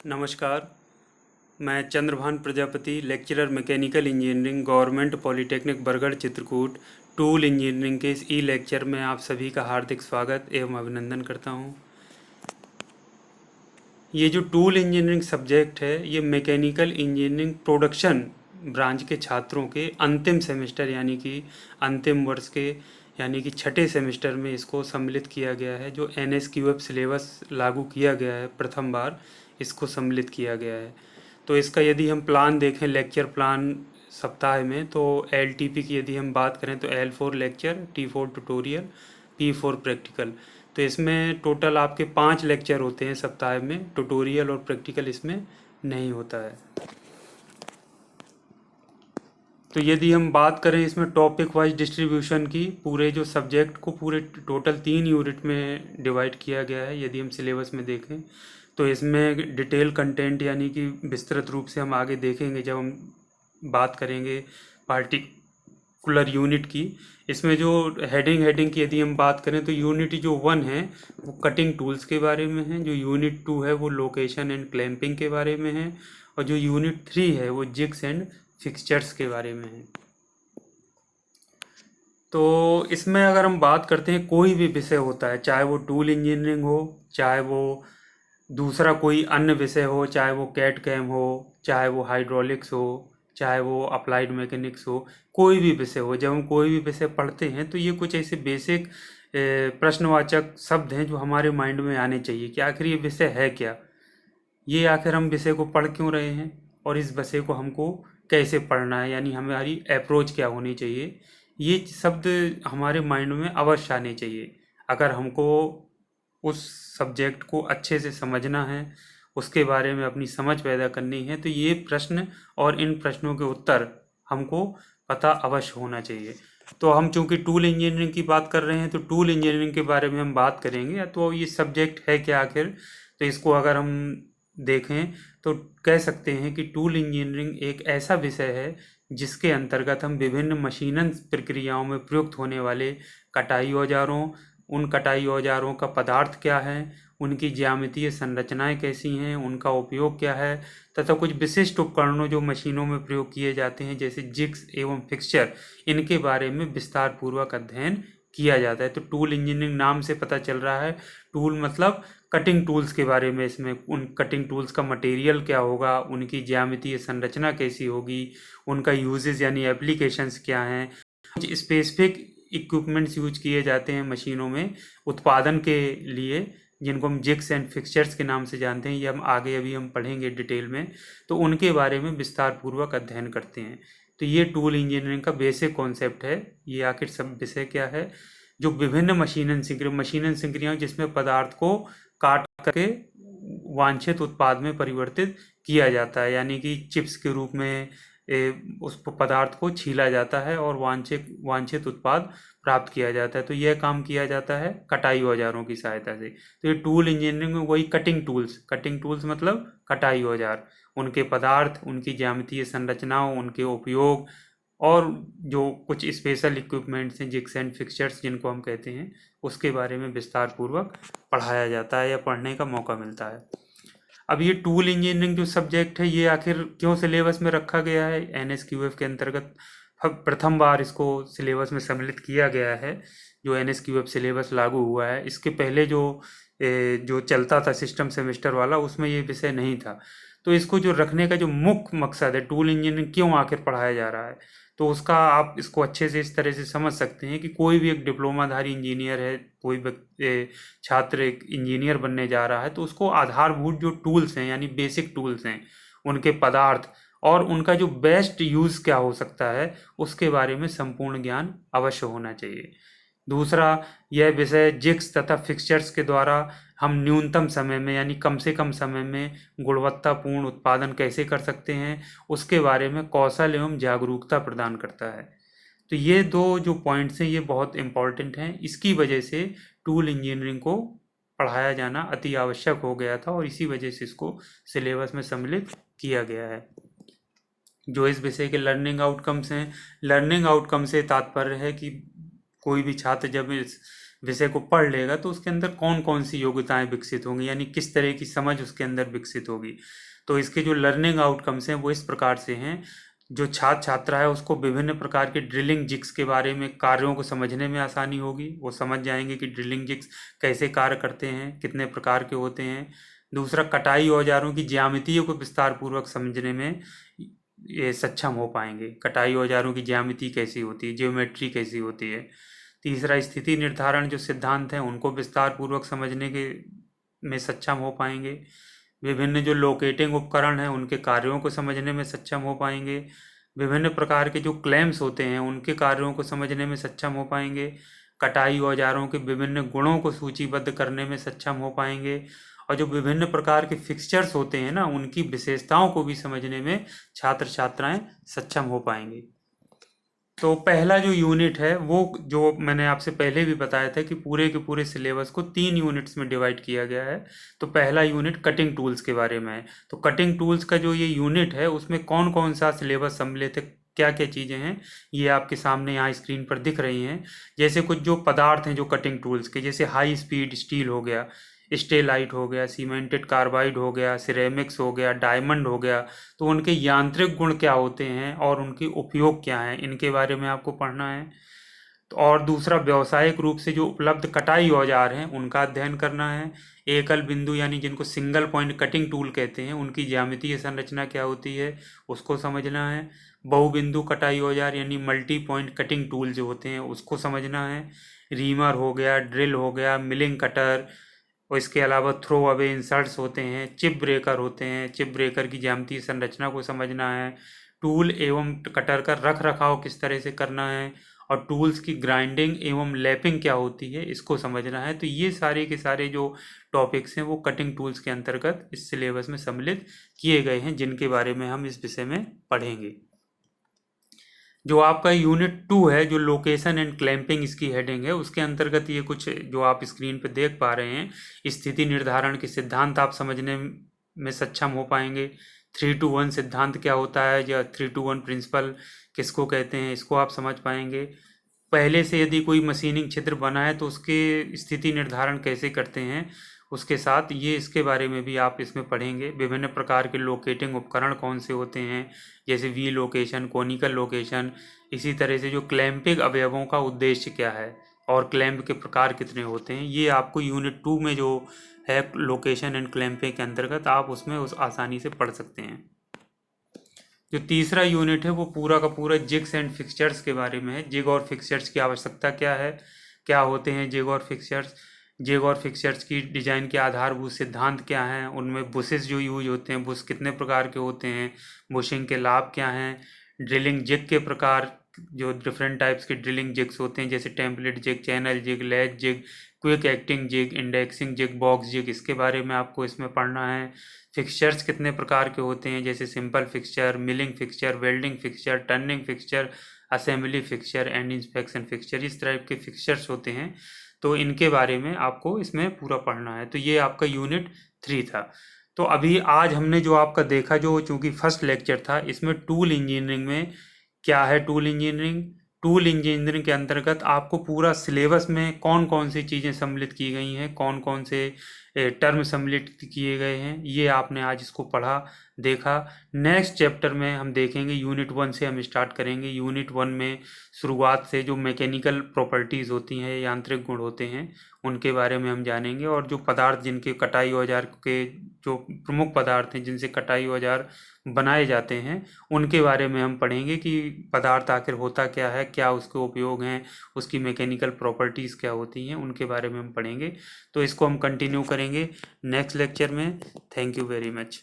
नमस्कार। मैं Chandrabhan Prajapati, lecturer mechanical engineering, government polytechnic Bargarh Chitrakoot, tool engineering के इस ई लेक्चर में आप सभी का हार्दिक स्वागत एवं अभिनंदन करता हूं। ये जो टूल इंजीनियरिंग सब्जेक्ट है, ये मैकेनिकल इंजीनियरिंग प्रोडक्शन ब्रांच के छात्रों के अंतिम सेमेस्टर यानी कि अंतिम वर्ष के यानी कि छठे सेमेस्टर में इसको सम्मिलित किया गया है। जो NSQF सिलेबस लागू किया गया है, प्रथम बार इसको सम्मिलित किया गया है। तो इसका यदि हम प्लान देखें, लेक्चर प्लान सप्ताह में, तो LTP की यदि हम बात करें तो L4 lecture, T4 tutorial, P4 practical. तो इसमें टोटल आपके 5 लेक्चर होते हैं सप्ताह में। ट्यूटोरियल और प्रैक्टिकल इसमें नहीं होता है। तो यदि हम बात करें इसमें टॉपिक वाइज डिस्ट्रीब्यूशन की, पूरे जो सब्जेक्ट को पूरे टोटल 3 यूनिट में डिवाइड किया गया है। यदि हम सिलेबस में देखें तो इसमें डिटेल कंटेंट यानी कि विस्तृत रूप से हम आगे देखेंगे जब हम बात करेंगे पार्टिकुलर यूनिट की। इसमें जो हेडिंग की यदि हम बात करें तो यूनिट जो 1 है वो कटिंग टूल्स के बारे में है, जो यूनिट 2 है वो लोकेशन एंड क्लैंपिंग के बारे में है, और जो यूनिट 3 है वो जिग्स एंड फिक्सचर्स के बारे में है। तो इसमें अगर हम बात करते हैं, कोई भी विषय होता है, चाहे वो टूल इंजीनियरिंग हो, चाहे वो दूसरा कोई अन्य विषय हो, चाहे वो कैट कैम हो, चाहे वो हाइड्रोलिक्स हो, चाहे वो अप्लाइड मैकेनिक्स हो, कोई भी विषय हो, जब हम कोई भी विषय पढ़ते हैं तो ये कुछ ऐसे बेसिक प्रश्नवाचक शब्द हैं जो हमारे माइंड में आने चाहिए कि आखिर ये विषय है क्या, ये आखिर हम विषय को पढ़ क्यों रहे हैं, और इस विषय को हमको कैसे पढ़ना है, यानी हमारी अप्रोच क्या होनी चाहिए। ये शब्द हमारे माइंड में अवश्य आने चाहिए। अगर हमको उस सब्जेक्ट को अच्छे से समझना है, उसके बारे में अपनी समझ पैदा करनी है, तो ये प्रश्न और इन प्रश्नों के उत्तर हमको पता अवश्य होना चाहिए। तो हम चूंकि टूल इंजीनियरिंग की बात कर रहे हैं तो टूल इंजीनियरिंग के बारे में हम बात करेंगे। तो ये सब्जेक्ट है क्या आखिर, तो इसको अगर हम देखें तो कह सकते हैं कि टूल इंजीनियरिंग एक ऐसा विषय है जिसके अंतर्गत हम विभिन्न मशीनन प्रक्रियाओं में प्रयुक्त होने वाले कटाई औजारों, उन कटाई औजारों का पदार्थ क्या है, उनकी ज्यामितीय संरचनाएं कैसी हैं, उनका उपयोग क्या है, तथा कुछ विशिष्ट उपकरणों जो मशीनों में प्रयोग किए जाते हैं जैसे जिग्स एवं फिक्सचर, इनके बारे में विस्तार पूर्वक अध्ययन किया जाता है। तो टूल इंजीनियरिंग नाम से पता चल रहा है, टूल मतलब कटिंग टूल्स के बारे में। इसमें उन कटिंग टूल्स का मटेरियल क्या होगा, उनकी ज्यामितीय संरचना कैसी होगी, उनका यूजेस यानी एप्लीकेशंस क्या हैं, कुछ स्पेसिफिक इक्विपमेंट्स यूज किए जाते हैं मशीनों में उत्पादन के लिए, जिनको हम जिग्स एंड फिक्सचर्स के नाम से जानते हैं। ये हम आगे अभी हम पढ़ेंगे डिटेल में। तो उनके बारे में विस्तार पूर्वक अध्ययन करते हैं। तो ये टूल इंजीनियरिंग का बेसिक कॉन्सेप्ट है। ये आखिर सब विषय क्या है, जो विभिन्न मशीनन संक्रियाएं जिसमें पदार्थ को काट करके वांछित उत्पाद में परिवर्तित किया जाता है, यानी कि चिप्स के रूप में उस पदार्थ को छीला जाता है और वांछित उत्पाद प्राप्त किया जाता है। तो यह काम किया जाता है कटाई औजारों की सहायता से। तो ये टूल इंजीनियरिंग में वही कटिंग टूल्स मतलब कटाई औजार, उनके पदार्थ, उनकी ज्यामितीय संरचनाओं, उनके उपयोग, और जो कुछ स्पेशल इक्विपमेंट्स हैं जिग्स एंड फिक्सचर्स जिनको हम कहते हैं, उसके बारे में विस्तार पूर्वक पढ़ाया जाता है या पढ़ने का मौका मिलता है। अब ये टूल इंजीनियरिंग जो सब्जेक्ट है, ये आखिर क्यों सिलेबस में रखा गया है, NSQF के अंतर्गत प्रथम बार इसको सिलेबस में सम्मिलित किया गया है। जो NSQF सिलेबस लागू हुआ है, इसके पहले जो चलता था सिस्टम सेमेस्टर वाला, उसमें ये विषय नहीं था। तो इसको जो रखने का जो मुख्य मकसद है, टूल इंजीनियरिंग क्यों आखिर पढ़ाया जा रहा है, तो उसका आप इसको अच्छे से इस तरह से समझ सकते हैं कि कोई भी एक डिप्लोमाधारी इंजीनियर है, कोई छात्र एक इंजीनियर बनने जा रहा है, तो उसको आधारभूत जो टूल्स हैं यानी बेसिक टूल्स हैं, उनके पदार्थ और उनका जो बेस्ट यूज़ क्या हो सकता है, उसके बारे में संपूर्ण ज्ञान अवश्य होना चाहिए। दूसरा, यह विषय जिग्स तथा फिक्सचर्स के द्वारा हम न्यूनतम समय में यानी कम से कम समय में गुणवत्तापूर्ण उत्पादन कैसे कर सकते हैं, उसके बारे में कौशल एवं जागरूकता प्रदान करता है। तो ये दो जो पॉइंट्स हैं ये बहुत इम्पॉर्टेंट हैं। इसकी वजह से टूल इंजीनियरिंग को पढ़ाया जाना अति आवश्यक हो गया था और इसी वजह से इसको सिलेबस में सम्मिलित किया गया है। जो इस विषय के लर्निंग आउटकम्स हैं, लर्निंग आउटकम से तात्पर्य है कि कोई भी छात्र जब इस विषय को पढ़ लेगा तो उसके अंदर कौन कौन सी योग्यताएं विकसित होंगी, यानी किस तरह की समझ उसके अंदर विकसित होगी। तो इसके जो लर्निंग आउटकम्स हैं वो इस प्रकार से हैं। जो छात्र छात्रा है उसको विभिन्न प्रकार के ड्रिलिंग जिग्स के बारे में, कार्यों को समझने में आसानी होगी। वो समझ जाएंगे कि ड्रिलिंग जिग्स कैसे कार्य करते हैं, कितने प्रकार के होते हैं। दूसरा, कटाई औजारों की ज्यामितियों को विस्तार पूर्वक समझने में ये सक्षम हो पाएंगे। कटाई औजारों की ज्यामिति कैसी होती है, ज्योमेट्री कैसी होती है। तीसरा, स्थिति निर्धारण जो सिद्धांत हैं उनको विस्तार पूर्वक समझने के में सक्षम हो पाएंगे। विभिन्न जो लोकेटिंग उपकरण हैं उनके कार्यों को समझने में सक्षम हो पाएंगे। विभिन्न प्रकार के जो क्लैम्प्स होते हैं उनके कार्यों को समझने में सक्षम हो पाएंगे। कटाई औजारों के विभिन्न गुणों को सूचीबद्ध करने में सक्षम हो पाएंगे। और जो विभिन्न प्रकार के फिक्सचर्स होते हैं ना, उनकी विशेषताओं को भी समझने में छात्र छात्राएं सक्षम हो पाएंगे। तो पहला जो यूनिट है वो, जो मैंने आपसे पहले भी बताया था कि पूरे के पूरे सिलेबस को 3 यूनिट्स में डिवाइड किया गया है। तो पहला यूनिट कटिंग टूल्स के बारे में है। तो कटिंग टूल्स का जो ये यूनिट है उसमें कौन कौन सा सिलेबस सम्मिलित है, क्या क्या चीज़ें हैं, ये आपके सामने यहाँ स्क्रीन पर दिख रही हैं। जैसे कुछ जो पदार्थ हैं जो कटिंग टूल्स के, जैसे हाई स्पीड स्टील हो गया, स्टेलाइट हो गया, सीमेंटेड कार्बाइड हो गया, सिरेमिक्स हो गया, डायमंड हो गया। तो उनके यांत्रिक गुण क्या होते हैं और उनके उपयोग क्या हैं, इनके बारे में आपको पढ़ना है। तो और दूसरा, व्यावसायिक रूप से जो उपलब्ध कटाई औजार हैं उनका अध्ययन करना है। एकल बिंदु यानी जिनको सिंगल पॉइंट कटिंग टूल कहते हैं, उनकी ज्यामितीय संरचना क्या होती है उसको समझना है। बहुबिंदु कटाई औजार यानी मल्टी पॉइंट कटिंग टूल जो होते हैं उसको समझना है। रीमर हो गया, ड्रिल हो गया, मिलिंग कटर, और इसके अलावा थ्रो अवे इंसर्ट्स होते हैं, चिप ब्रेकर होते हैं, चिप ब्रेकर की ज्यामितीय संरचना को समझना है। टूल एवं कटर का रख रखाव किस तरह से करना है, और टूल्स की ग्राइंडिंग एवं लैपिंग क्या होती है इसको समझना है। तो ये सारे के सारे जो टॉपिक्स हैं वो कटिंग टूल्स के अंतर्गत इस सिलेबस में सम्मिलित किए गए हैं, जिनके बारे में हम इस विषय में पढ़ेंगे। जो आपका यूनिट 2 है, जो लोकेशन एंड क्लैंपिंग इसकी हेडिंग है, उसके अंतर्गत ये कुछ जो आप स्क्रीन पे देख पा रहे हैं, स्थिति निर्धारण के सिद्धांत आप समझने में सक्षम हो पाएंगे। 3-to-1 सिद्धांत क्या होता है, या 3-to-1 प्रिंसिपल किसको कहते हैं, इसको आप समझ पाएंगे। पहले से यदि कोई मशीनिंग छिद्र बना है तो उसके स्थिति निर्धारण कैसे करते हैं, उसके साथ ये इसके बारे में भी आप इसमें पढ़ेंगे। विभिन्न प्रकार के लोकेटिंग उपकरण कौन से होते हैं, जैसे वी लोकेशन, कोनिकल लोकेशन। इसी तरह से जो क्लैंपिंग अवयवों का उद्देश्य क्या है और क्लैंप के प्रकार कितने होते हैं, ये आपको यूनिट 2 में जो है लोकेशन एंड क्लैंपिंग के अंतर्गत आप उसमें आसानी से पढ़ सकते हैं। जो तीसरा यूनिट है वो पूरा का पूरा जिग्स एंड फिक्सचर्स के बारे में है। जिग और फिक्सचर्स की आवश्यकता क्या है, क्या होते हैं जिग और फिक्सचर्स, जिग और फिक्सचर्स की डिजाइन के आधारभूत सिद्धांत क्या हैं, उनमें बुशेस जो यूज होते हैं, बुश कितने प्रकार के होते हैं, बुशिंग के लाभ क्या हैं, ड्रिलिंग जिग के प्रकार, जो डिफरेंट टाइप्स के ड्रिलिंग जिग्स होते हैं, जैसे template jig, channel jig, ledge jig, quick acting jig, indexing jig, box jig, इसके बारे में आपको इसमें पढ़ना है। फिक्सचर्स कितने प्रकार के होते हैं, जैसे simple fixture, milling fixture, welding fixture, turning fixture, assembly fixture and inspection fixture, इस टाइप के फिक्सचर्स होते हैं। तो इनके बारे में आपको इसमें पूरा पढ़ना है। तो ये आपका यूनिट 3 था। तो अभी आज हमने जो आपका देखा, जो चूंकि फर्स्ट लेक्चर था, इसमें टूल इंजीनियरिंग में क्या है, टूल इंजीनियरिंग, टूल इंजीनियरिंग के अंतर्गत आपको पूरा सिलेबस में कौन कौन सी चीज़ें सम्मिलित की गई हैं, कौन कौन से टर्म सम्मिलित किए गए हैं, ये आपने आज इसको पढ़ा, देखा। नेक्स्ट चैप्टर में हम देखेंगे, यूनिट 1 से हम स्टार्ट करेंगे। यूनिट 1 में शुरुआत से जो मैकेनिकल प्रॉपर्टीज़ होती हैं, यांत्रिक गुण होते हैं, उनके बारे में हम जानेंगे। और जो पदार्थ जिनके कटाई औजार के, जो प्रमुख पदार्थ हैं जिनसे कटाई औजार बनाए जाते हैं, उनके बारे में हम पढ़ेंगे कि पदार्थ आखिर होता क्या है, क्या उसके उपयोग हैं, उसकी मैकेनिकल प्रॉपर्टीज़ क्या होती हैं, उनके बारे में हम पढ़ेंगे। तो इसको हम कंटिन्यू करेंगे नेक्स्ट लेक्चर में। Thank you very much.